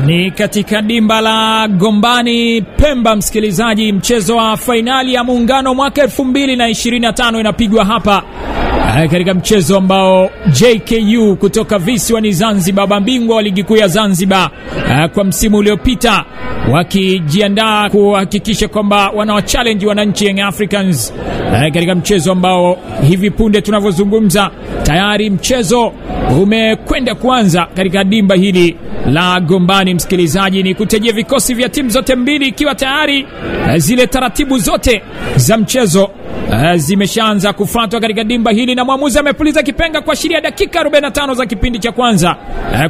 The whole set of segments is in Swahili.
Ni katika dimba la Gombani Pemba, msikilizaji, mchezo wa fainali ya muungano mwaka 2025 inapigwa hapa katika mchezo ambao JKU kutoka visiwani Zanzibar, mabingwa wa ligi kuu ya Zanzibar kwa msimu uliopita, wakijiandaa kuhakikisha kwamba wanawachallenge wananchi Young Africans katika mchezo ambao hivi punde tunavyozungumza tayari mchezo umekwenda kuanza katika dimba hili la Gombani. Msikilizaji, ni kutajia vikosi vya timu zote mbili ikiwa tayari zile taratibu zote za mchezo zimeshaanza kufuatwa katika dimba hili, na mwamuzi amepuliza kipenga kuashiria dakika 45 za kipindi cha kwanza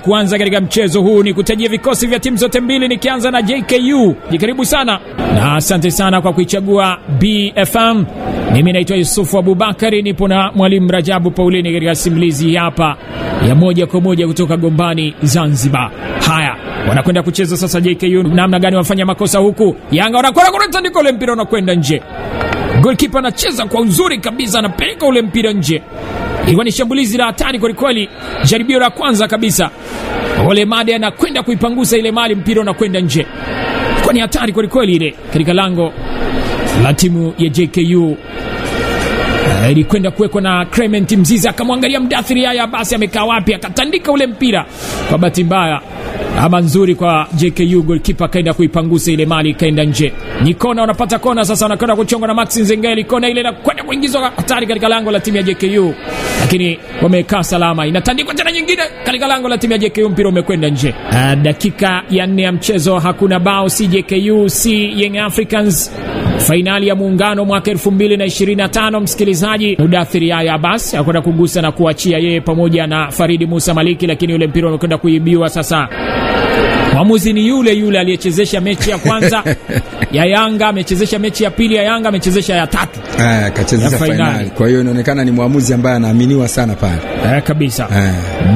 kuanza katika mchezo huu. Ni kutajia vikosi vya timu zote mbili, nikianza na JKU. Jikaribu sana na asante sana kwa kuichagua BFM. Mimi naitwa Yusufu Abubakari, nipo na mwalimu Rajabu Paulini katika simulizi hapa ya moja kwa moja kutoka Gombani Zanzibar. Haya, wanakwenda kucheza sasa JKU. Namna gani wafanya makosa huku? Yanga wanakwenda kurutandika ule mpira, unakwenda nje. Goalkeeper anacheza kwa uzuri kabisa, anapeleka ule mpira nje. Ilikuwa ni shambulizi la hatari kwa kweli. Jaribio la kwanza kabisa, Ole Made anakwenda kuipangusa ile mali, mpira unakwenda nje. Kwa ni hatari kwa kweli ile katika lango la timu ya JKU. Ilikwenda kuwekwa na Clement Mzize, akamwangalia Mdathiri haya basi amekaa wapi, akatandika ule mpira. Kwa bahati mbaya ama nzuri kwa JKU, goalkeeper kaenda kuipangusa ile mali, kaenda nje. Ni kona, wanapata kona sasa, wanakwenda kuchongwa na Maxi Nzengeli. Kona ile kwenda kuingizwa hatari katika lango la timu ya JKU, lakini wamekaa salama. Inatandikwa tena nyingine katika lango la timu ya JKU, mpira umekwenda nje. Dakika ya 4 ya mchezo, hakuna bao, si JKU si Young Africans. Fainali ya muungano mwaka 2025, msikilizaji. Mudathiri haya basi akwenda kugusa na kuachia yeye pamoja na Faridi Musa Maliki, lakini ule mpira umekwenda kuibiwa sasa. Mwamuzi ni yule yule aliyechezesha mechi ya kwanza ya Yanga, amechezesha mechi ya pili ya Yanga, amechezesha ya tatu. Kachezesha finali. Kwa hiyo inaonekana ni mwamuzi ambaye anaaminiwa sana pale. Kabisa.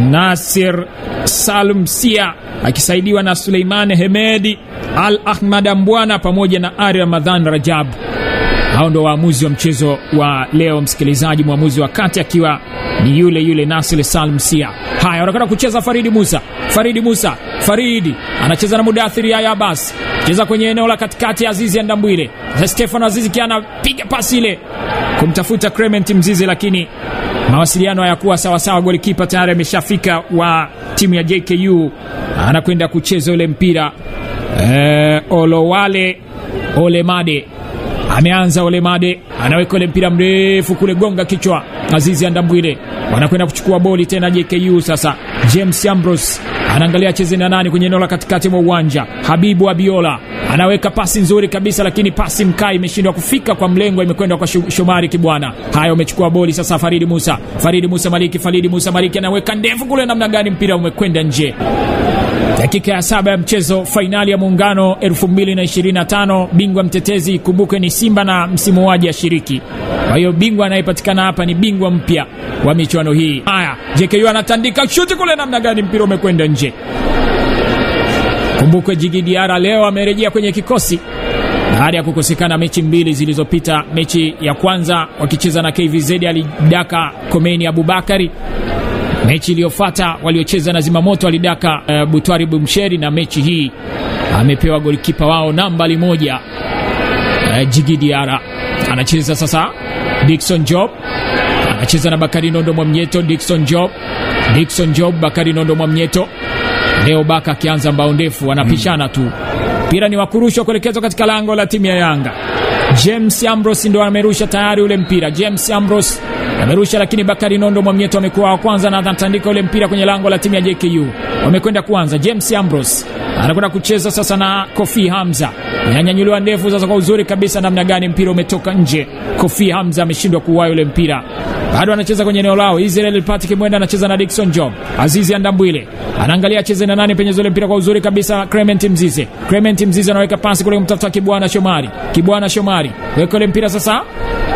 Nasir Salum Sia akisaidiwa na Suleiman Hemedi, Al Ahmad Mbwana pamoja na Ari Ramadhan Rajab. Hao ndio waamuzi wa mchezo wa leo, msikilizaji. Mwamuzi wa kati akiwa ni yule yule Nasir Salum Sia. Haya, wanakwenda kucheza Faridi anacheza na Mudathiri haya basi, cheza kwenye eneo la katikati, Azizi Ndambwile. Stefano Azizi kiana piga pasi ile kumtafuta Clement Mzize, lakini mawasiliano hayakuwa sawa sawa. Goalkeeper tayari ameshafika wa timu ya JKU, anakwenda kucheza ule mpira. Ole Made ameanza. Ole Made anaweka ule mpira mrefu kule, gonga kichwa Azizi Ndambwile. Wanakwenda kuchukua boli tena JKU sasa. James Ambrose anaangalia cheze na nani kwenye eneo la katikati mwa uwanja. Habibu Abiola anaweka pasi nzuri kabisa, lakini pasi mkai imeshindwa kufika kwa mlengo, imekwenda kwa Shomari Kibwana. Haya, umechukua boli sasa. Faridi Musa Maliki anaweka ndefu kule, namna gani mpira umekwenda nje. Dakika ya 7 ya mchezo, fainali ya muungano 2025. Bingwa mtetezi kumbuke ni Simba na msimu waje ashiriki. Kwa hiyo bingwa anayepatikana hapa ni bingwa mpya wa michuano hii. Haya, JKU anatandika shuti kule, namna gani mpira umekwenda nje. Kumbuke Jigi Diara leo amerejea kwenye kikosi baada ya kukosekana mechi 2 zilizopita. Mechi ya kwanza wakicheza na KVZ alidaka Komeni Abubakari. Mechi iliyofuata waliocheza na Zimamoto alidaka Butwari Bumsheri, na mechi hii amepewa golikipa wao nambari 1 Jigi Diara. Anacheza sasa Dickson Job, anacheza na Bakari Nondo Mwamnyeto. Dickson Job, Bakari Nondo Mwamnyeto. Leo Baka akianza mbao ndefu, wanapishana tu. Mpira ni wakurushwa kuelekezwa katika lango la timu ya Yanga. James Ambrose ndo amerusha tayari ule mpira. James Ambrose amerusha, lakini Bakari Nondo Mwamnyeto amekuwa wa kwanza na anatandika ule mpira kwenye lango la timu ya JKU. Wamekwenda kuanza. James Ambrose anakwenda kucheza sasa na Kofi Hamza. Ananyanyuliwa ndefu sasa kwa uzuri kabisa, namna gani mpira umetoka nje. Kofi Hamza ameshindwa kuwahi ule mpira. Bado anacheza kwenye eneo lao. Israel Patrick Mwenda anacheza na Dickson Job. Azizi Ndambwile anaangalia acheze na nani penye zile mpira kwa uzuri kabisa. Clement Mzize anaweka pasi kule kumtafuta Kibwana Shomari. Weka ile mpira sasa.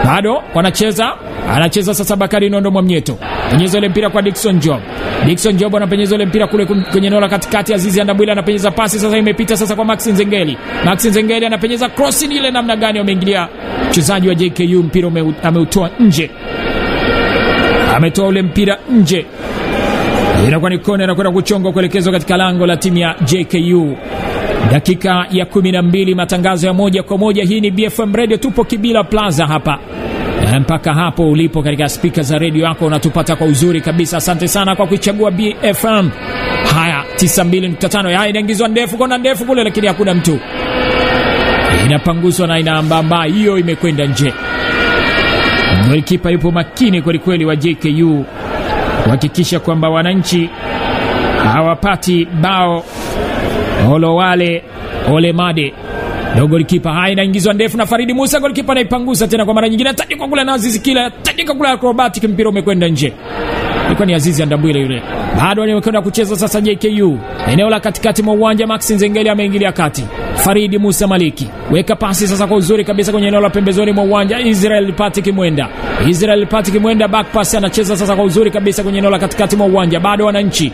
Bado anacheza sasa Bakari Nondo Mwamnyeto. Penyeza ile mpira kwa Dickson Job anapenyeza ile mpira kule kwenye eneo la katikati. Azizi Ndambwile anapenyeza pasi sasa, imepita sasa kwa Maxi Nzengeli anapenyeza cross ile, namna gani wameingilia mchezaji wa JKU, mpira ameutoa nje. Ametoa ule mpira nje. Inakuwa ni kona, inakwenda kuchongwa kuelekezwa katika lango la timu ya JKU. Dakika ya 12, matangazo ya moja kwa moja. Hii ni BFM Radio, tupo Kibila Plaza hapa. Mpaka hapo ulipo katika speaker za radio yako unatupata kwa uzuri kabisa. Asante sana kwa kuichagua BFM. Haya, 92.5. Haya, inaingizwa ndefu, kona ndefu kule, lakini hakuna mtu. Inapanguzwa na inaambamba, hiyo imekwenda nje. Golikipa yupo makini kweli kweli wa JKU kuhakikisha kwamba wananchi hawapati bao. Olowale Olemade ndio golikipa. Haya, inaingizwa ndefu na Faridi Musa, golikipa anaipanguza tena kwa mara nyingine. Tajika kule na Azizi Kila, tajika kule acrobatic, mpira umekwenda nje. Ilikuwa ni Azizi Andambwile yule. Bado anakwenda kucheza sasa JKU. Eneo la katikati mwa uwanja, Max Nzengeli ameingilia kati. Faridi Musa Maliki weka pasi sasa kwa uzuri kabisa kwenye eneo la pembezoni mwa uwanja. Israel Patrick Mwenda back pass, anacheza sasa kwa uzuri kabisa kwenye eneo la katikati mwa uwanja. Bado wananchi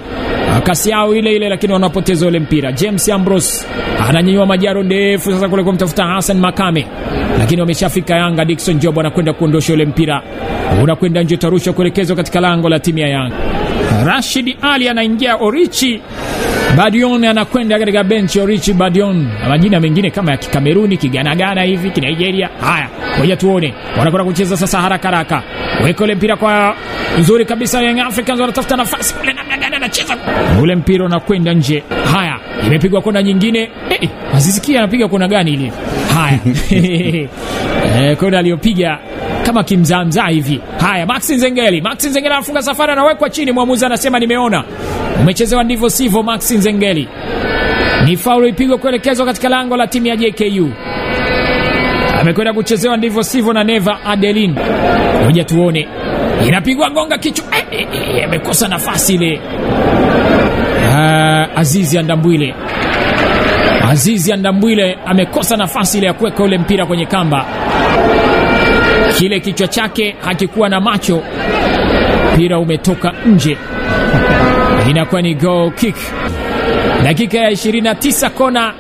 kasi yao ile ile, lakini wanapoteza ule mpira. James Ambrose ananyanyua majaro ndefu sasa kule kumtafuta Hassan Makame, lakini wameshafika Yanga. Dickson Job anakwenda kuondosha ule mpira, unakwenda nje, tarusha kuelekezwa katika lango la timu ya Yanga. Rashid Ali anaingia, Orichi Badion anakwenda katika bench. Orichi Badion, majina mengine kama ya Kikameruni, Kiganagana hivi, Kinigeria. Haya, ngoja tuone wanakwenda kucheza sasa haraka haraka. Weka ule mpira kwa nzuri kabisa. Young Africans wanatafuta nafasi kule, namna gani anacheza ule mpira unakwenda nje. Haya, imepigwa kona nyingine. Azizi Kia anapiga kona gani ile? Haya. Kona aliyopiga kama kimzamza hivi. Haya, Max Nzengeli anafunga safari, anawekwa chini. Mwamuzi anasema nimeona umechezewa ndivyo sivyo. Max Nzengeli, ni faulu ipigwa kuelekezwa katika lango la timu ya JKU. Amekwenda kuchezewa ndivyo sivyo na Neva Adeline. Ngoja tuone, inapigwa gonga kichwa. Amekosa nafasi ile. Azizi Andambwile amekosa nafasi ile ya kuweka ule mpira kwenye kamba. Kile kichwa chake hakikuwa na macho, mpira umetoka nje. Inakuwa ni goal kick. Dakika ya 29, kona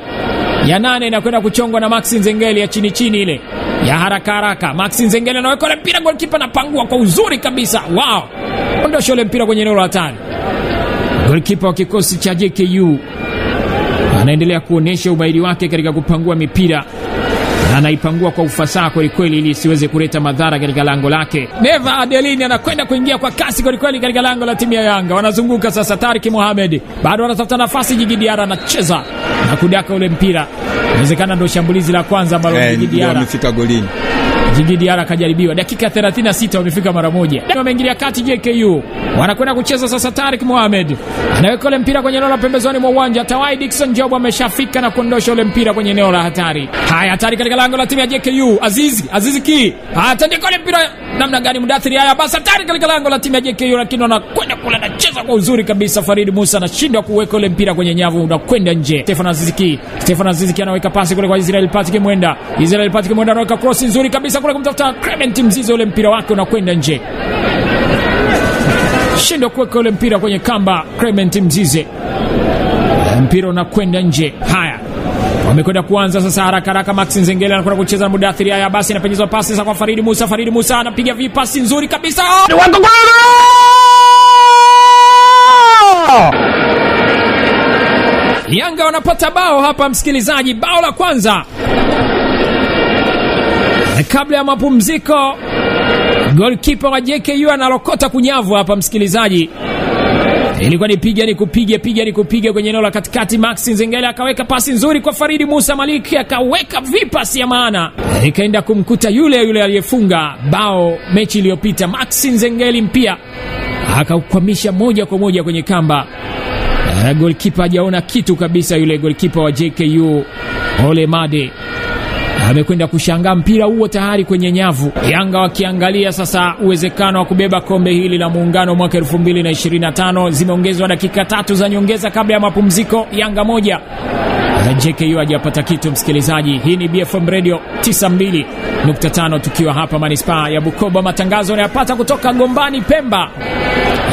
ya 8 inakwenda kuchongwa na Max Nzengeli ya chini chini ile ya haraka haraka. Max Nzengeli anaweka ule mpira, goalkeeper anapangua kwa uzuri kabisa. Wow, ondosha ule mpira kwenye eneo la hatari. Goalkeeper wa kikosi cha JKU anaendelea kuonesha umahiri wake katika kupangua mipira, na anaipangua kwa ufasaha kweli kweli ili isiweze kuleta madhara katika lango lake. Neva Adeline anakwenda kuingia kwa kasi kweli kweli katika lango la timu ya Yanga. Wanazunguka sasa. Tariq Mohamed bado anatafuta nafasi. Djigui Diarra anacheza na kudaka ule mpira. Inawezekana ndio shambulizi la kwanza ambalo Djigui Diarra amefika golini. Djigui Diarra kajaribiwa. Dakika 36 wamefika mara moja. Wameingilia kati JKU. Wanakwenda kucheza sasa. Tariq Mohamed anaweka ule mpira kwenye eneo la pembezoni mwa uwanja. Tawai Dickson Job ameshafika na kuondosha ule mpira kwenye eneo la hatari. Haya, hatari katika lango la timu ya JKU. Azizi Ki atandika ule mpira namna gani? Mudathiri. Haya basi, hatari katika lango la timu ya JKU, lakini wanakwenda kula na cheza kwa uzuri kabisa. Farid Musa anashindwa kuweka ule mpira kwenye nyavu, unakwenda nje. Stefan Azizi Ki anaweka pasi kule kwa Israel Patrick Mwenda. Anaweka cross nzuri kabisa kule kumtafuta Clement Mzize, ule mpira wake unakwenda nje. Shindo kuweka ule mpira kwenye kamba. Clement Mzize, mpira unakwenda nje. Haya, wamekwenda kuanza sasa haraka haraka. Max Nzengeli anakwenda kucheza na Mudathiri. Haya basi, inapenyezwa pasi sasa kwa Faridi Musa anapiga vipasi nzuri kabisa. Yanga wanapata bao hapa msikilizaji, bao la kwanza kabla ya mapumziko. Goalkeeper wa JKU analokota kunyavu hapa msikilizaji. Ilikuwa ni piga ni kupiga kwenye eneo la katikati. Max Nzengeli akaweka pasi nzuri kwa Faridi Musa Maliki, akaweka vipasi ya maana, ikaenda kumkuta yule aliyefunga bao mechi iliyopita. Max Nzengeli mpia akaukwamisha moja kwa moja kwenye kamba. Goalkeeper hajaona kitu kabisa. Yule goalkeeper wa JKU Olemade amekwenda kushangaa mpira huo tayari kwenye nyavu. Yanga wakiangalia sasa uwezekano wa kubeba kombe hili la Muungano mwaka 2025. Zimeongezwa dakika 3 za nyongeza kabla ya mapumziko. Yanga 1 JKU hajapata kitu msikilizaji. Hii ni BFM Radio 92.5 tukiwa hapa manispaa ya Bukoba. Matangazo yanapata kutoka Gombani Pemba.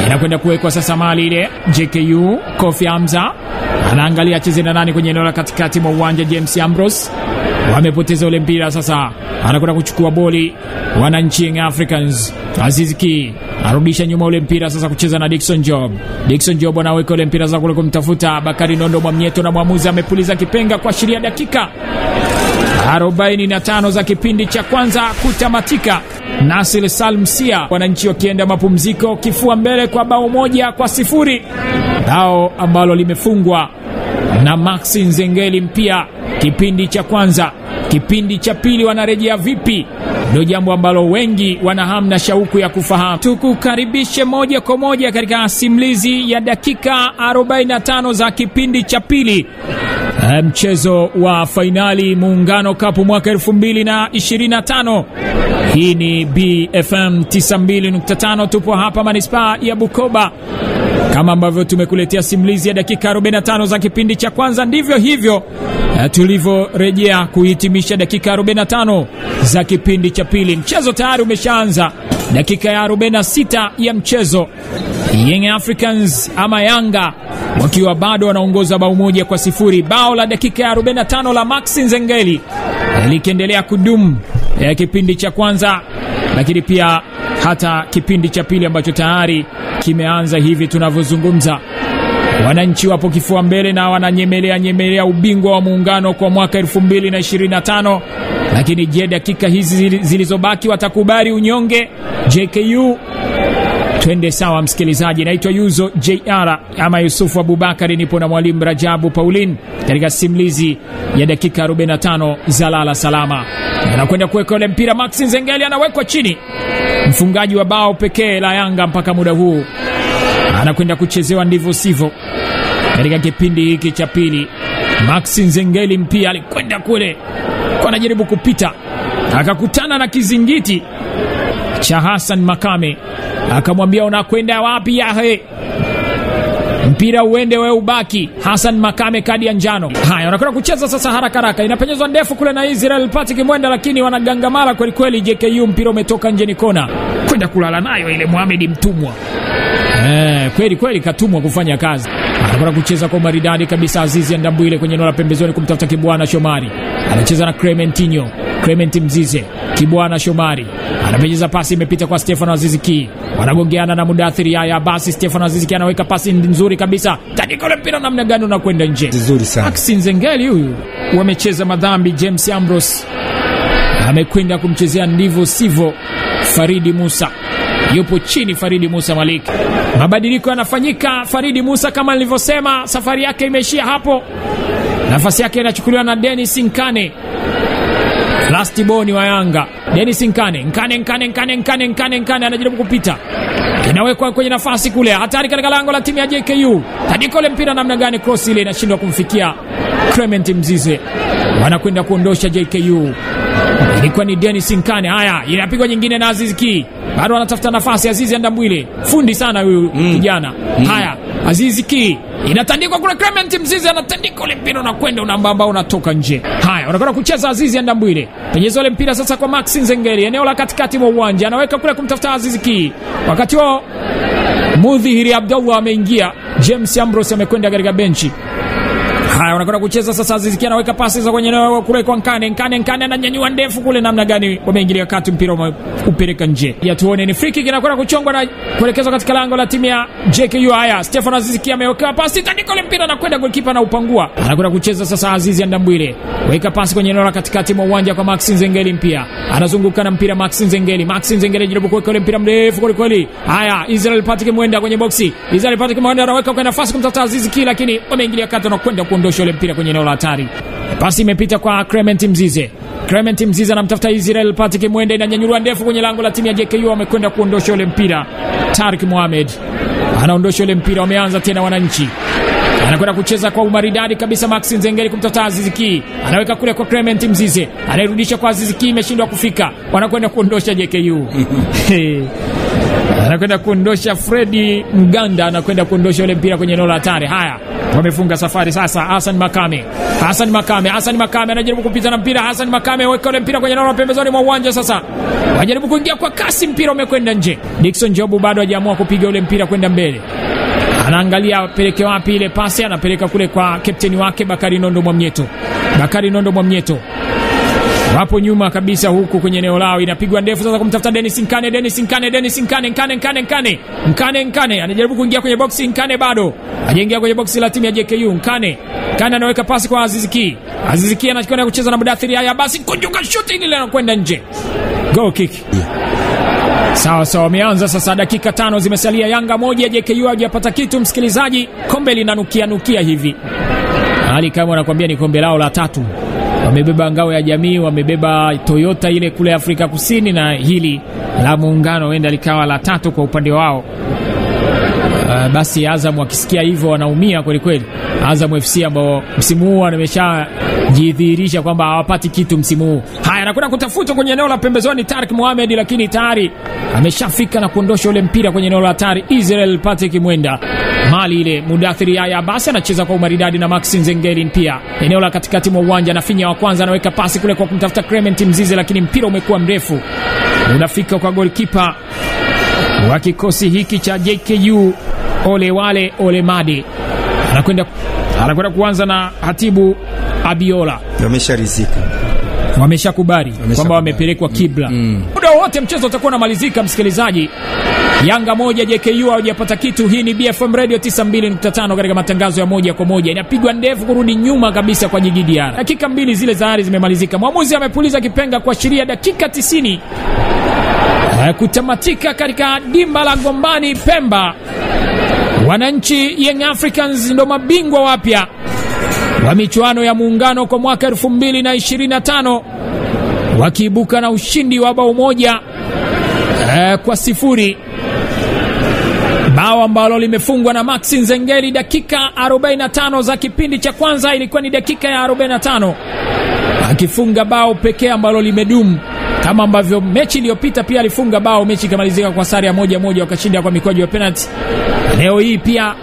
Inakwenda kuwekwa sasa mali ile. JKU Kofi Hamza anaangalia cheze na nani kwenye eneo la katikati mwa uwanja. James Ambrose wamepoteza ule mpira. Sasa anakwenda kuchukua boli wananchi Young Africans. Aziz Ki arudisha nyuma ule mpira sasa kucheza na Dickson Job. Dickson Job anaweka ule mpira sasa kule kumtafuta Bakari Nondo Mwamnyeto, na mwamuzi amepuliza kipenga kuashiria dakika 45 za kipindi cha kwanza kutamatika. Nasir Salmsia, wananchi wakienda mapumziko kifua mbele kwa bao 1-0, bao ambalo limefungwa na Maxi Nzengeli mpia kipindi cha kwanza. Kipindi cha pili wanarejea vipi? Ndio jambo ambalo wengi wana hamu na shauku ya kufahamu. Tukukaribishe moja kwa moja katika simulizi ya dakika 45 za kipindi cha pili, mchezo wa fainali Muungano Cup mwaka 2025. Hii ni BFM 92.5, tupo hapa manispaa ya Bukoba. Kama ambavyo tumekuletea simulizi ya dakika 45 za kipindi cha kwanza, ndivyo hivyo tulivyorejea kuhitimisha dakika 45 za kipindi cha pili. Mchezo tayari umeshaanza. Dakika ya 46 ya mchezo, Young Africans ama Yanga wakiwa bado wanaongoza bao 1-0. Bao la dakika ya 45 la Maxi Nzengeli likiendelea kudumu kipindi cha kwanza, lakini pia hata kipindi cha pili ambacho tayari kimeanza hivi tunavyozungumza. Wananchi wapo kifua mbele na wananyemelea ubingwa wa Muungano kwa mwaka 2025. Lakini je, dakika hizi zilizobaki watakubali unyonge? JKU, twende sawa msikilizaji. Naitwa Yuzo JR ama Yusufu Abubakari, nipo na mwalimu Rajabu Paulin katika simulizi ya dakika 45 za lala salama. Anakwenda kuweka ule mpira, Maxi Nzengeli anawekwa chini. Mfungaji wa bao pekee la Yanga mpaka muda huu anakwenda kuchezewa ndivyo sivyo katika kipindi hiki cha pili. Maxi Nzengeli mpia alikwenda kule kwa anajaribu kupita, akakutana na kizingiti cha Hassan Makame, akamwambia unakwenda wapi yahe, mpira uende wewe ubaki. Hassan Makame kadi ya njano. Haya, wanakwenda kucheza sasa haraka, inapenyezwa ndefu kule na Israel Patrick Mwenda, lakini wanagangamala kweli kweli JKU. Mpira umetoka nje, ni kona, kwenda kulala nayo ile Mohamed Mtumwa. Kweli katumwa kufanya kazi. Anakwenda kucheza kwa maridadi kabisa Azizi Ndambwile kwenye eneo la pembezoni kumtafuta Kibwana Shomari. Anacheza na Clement Mzize. Kibwana Shomari anapenyeza pasi, imepita kwa Stefano Aziz Ki. Wanagongeana na Mudathiri. Haya basi, Stefano Aziz Ki anaweka pasi nzuri kabisa. Tandika ule mpira namna gani unakwenda nje. Nzuri sana. Maxi Nzengeli huyu wamecheza madhambi. James Ambrose amekwenda kumchezea ndivyo sivyo Faridi Musa. Yupo chini Faridi Musa Malik. Mabadiliko yanafanyika. Faridi Musa kama nilivyosema, safari yake imeishia hapo. Nafasi yake inachukuliwa na Dennis Nkane, last boni wa Yanga. Dennis Nkane anajaribu kupita, inawekwa kwenye nafasi kule, hatari katika lango la timu ya JKU. Tandika ule mpira namna gani, cross ile inashindwa kumfikia Clement Mzize. Wanakwenda kuondosha JKU. Ilikuwa ni Dennis Nkane. Haya, inapigwa nyingine na Aziz Ki. Bado anatafuta nafasi Azizi Ndambwile. Fundi sana huyu kijana. Haya, Aziz Ki inatandikwa kule, Clement Mzize anatandika ule mpira na kwenda unambamba unatoka nje. Haya, wanakwenda kucheza Azizi Ndambwile. Penyezo ule mpira sasa kwa Maxi Nzengeli, eneo la katikati mwa uwanja, anaweka kule kumtafuta Aziz Ki. Wakati huo Mudhihiri Abdullah ameingia, James Ambrose amekwenda katika benchi. Haya, wanakwenda kucheza sasa. Aziz Ki anaweka pasi za kwenye eneo kule kwa Nkane ananyanyua ndefu kule, namna gani wameingilia kati, mpira upeleka nje. Ya tuone ni free kick inakwenda kuchongwa na kuelekezwa katika lango la timu ya JKU. Haya, Stefano Aziz Ki ameweka pasi, tandika ile mpira na kwenda goalkeeper na upangua. Anakwenda kucheza sasa Aziz Ndambwile. Weka pasi kwenye eneo la katikati mwa uwanja kwa Maxi Nzengeli mpia. Anazunguka na mpira Maxi Nzengeli jaribu kuweka ile mpira mrefu kweli kweli. Haya, Israel Patrick Mwenda kwenye boxi. Israel Patrick Mwenda anaweka kwa nafasi kumtafuta Aziz Ki, lakini wameingilia kati na kwenda kuondosha ile mpira kwenye eneo la hatari. Pasi imepita kwa Clement Mzize anamtafuta Israel Patrick Mwenda, inanyanyua ndefu kwenye lango la timu ya JKU. Wamekwenda kuondosha ule mpira. Tariq Mohamed anaondosha ule mpira. Wameanza tena wananchi. Anakwenda kucheza kwa umaridadi kabisa Maxi Nzengeli kumtafuta Aziz Ki. Anaweka kule kwa Clement Mzize. Anairudisha kwa Aziz Ki, imeshindwa kufika. Wanakwenda kuondosha JKU. Anakwenda kuondosha Freddy Mganda, anakwenda kuondosha ule mpira kwenye eneo la hatari. Haya, wamefunga safari sasa. Hassan Makame anajaribu kupita na mpira. Hassan Makame weka ule mpira kwenye eneo la pembezoni mwa uwanja sasa. Wajaribu kuingia kwa kasi, mpira umekwenda nje. Dickson Job bado hajaamua kupiga ule mpira kwenda mbele. Anaangalia apeleke wapi ile pasi, anapeleka kule kwa kapteni wake Bakari Nondo Mwamnyeto. wapo nyuma kabisa huku kwenye eneo lao. Inapigwa ndefu sasa kumtafuta Dennis Nkane anajaribu kuingia kwenye boxi. Nkane bado hajaingia kwenye boxi la timu ya JKU. Nkane anaweka pasi kwa Aziz Ki anakwenda kucheza na Mudathiri. Haya basi, kunjuka shooting ile inakwenda nje, goal kick. Sawa, wameanza sasa, dakika 5 zimesalia. Yanga 1 JKU hajapata kitu. Msikilizaji, kombe linanukia hivi. Hali kama wanakuambia ni kombe lao la 3. Wamebeba ngao ya jamii, wamebeba Toyota ile kule Afrika Kusini, na hili la Muungano huenda likawa la 3 kwa upande wao. Basi Azam wakisikia hivyo wanaumia kweli kweli. Azam FC ambao msimu huu wameshajidhihirisha kwamba hawapati kitu msimu huu. Haya, anakwenda kutafuta kwenye eneo la pembezoni Tariq Mohamed, lakini tayari ameshafika na kuondosha ule mpira kwenye eneo la hatari. Israel Patrick Mwenda mali ile. Mudathiri haya basi anacheza kwa umaridadi na Maxine Zengeli. Pia eneo la katikati mwa uwanja anafinya wa kwanza, anaweka pasi kule kwa kumtafuta Clement Mzize, lakini mpira umekuwa mrefu, unafika kwa goalkeeper wa kikosi hiki cha JKU Ole Madi. Anakwenda kuanza na Hatibu Abiola. Wameshakubali kwamba wamepelekwa kibla. Muda wote mchezo utakuwa unamalizika. Msikilizaji, Yanga 1 JKU hawajapata kitu. Hii ni BFM Radio 92.5 katika matangazo ya moja kwa moja. Inapigwa ndefu kurudi nyuma kabisa kwa Jigidiara. Dakika 2 zile tayari zimemalizika. Mwamuzi amepuliza kipenga kuashiria dakika 90 kutamatika katika dimba la Gombani Pemba. Wananchi Young Africans ndo mabingwa wapya wa michuano ya Muungano kwa mwaka 2025, wakiibuka na ushindi wa bao 1 kwa 0. Bao ambalo limefungwa na Maxine Zengeli dakika 45 za kipindi cha kwanza. Ilikuwa ni dakika ya 45 akifunga bao pekee ambalo limedumu, kama ambavyo mechi iliyopita pia alifunga bao, mechi ikamalizika kwa sare ya 1-1, wakashinda kwa mikwaju ya penalty. Leo hii pia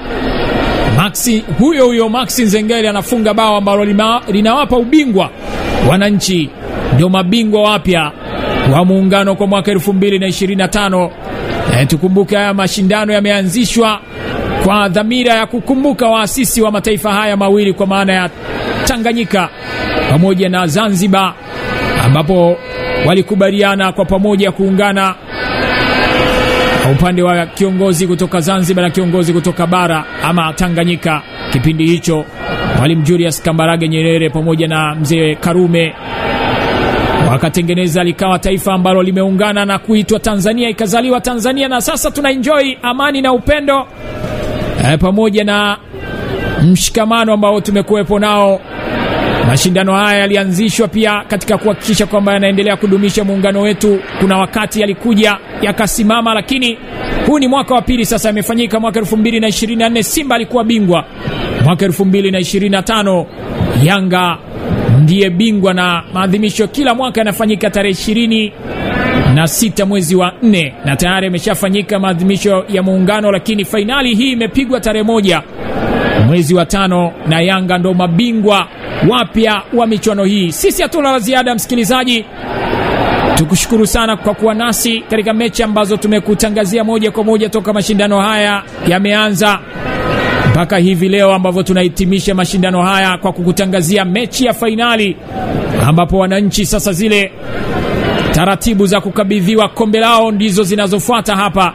huyo Maxine Zengeli anafunga bao ambalo linawapa ubingwa. Wananchi ndio mabingwa wapya wa Muungano kwa mwaka 2025. Tukumbuke haya mashindano yameanzishwa kwa dhamira ya kukumbuka waasisi wa mataifa haya mawili, kwa maana ya Tanganyika pamoja na Zanzibar, ambapo walikubaliana kwa pamoja kuungana upande wa kiongozi kutoka Zanzibar na kiongozi kutoka bara ama Tanganyika. Kipindi hicho Mwalimu Julius Kambarage Nyerere pamoja na Mzee Karume wakatengeneza likawa taifa ambalo limeungana na kuitwa Tanzania, ikazaliwa Tanzania, na sasa tuna enjoy amani na upendo pamoja na mshikamano ambao tumekuwepo nao. Mashindano haya yalianzishwa pia katika kuhakikisha kwamba yanaendelea kudumisha muungano wetu. Kuna wakati yalikuja yakasimama, lakini huu ni mwaka wa pili sasa imefanyika. Mwaka 2024 Simba alikuwa bingwa, mwaka 2025 Yanga ndiye bingwa, na maadhimisho kila mwaka yanafanyika tarehe 26 mwezi wa 4, na tayari yameshafanyika maadhimisho ya Muungano, lakini fainali hii imepigwa tarehe 1 mwezi wa 5, na Yanga ndo mabingwa wapya wa michuano hii. Sisi hatuna la ziada, msikilizaji. Tukushukuru sana kwa kuwa nasi katika mechi ambazo tumekutangazia moja kwa moja toka mashindano haya yameanza mpaka hivi leo, ambavyo tunahitimisha mashindano haya kwa kukutangazia mechi ya fainali, ambapo wananchi sasa zile taratibu za kukabidhiwa kombe lao ndizo zinazofuata hapa.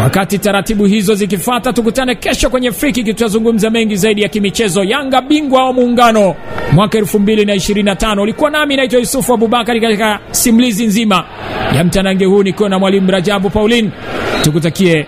Wakati taratibu hizo zikifuata, tukutane kesho kwenye free kick, tutazungumza mengi zaidi ya kimichezo. Yanga bingwa wa Muungano mwaka 2025. Ulikuwa nami naitwa Yusufu Abubakari katika simulizi nzima ya mtanange huu, niko na Mwalimu Rajabu Pauline. Tukutakie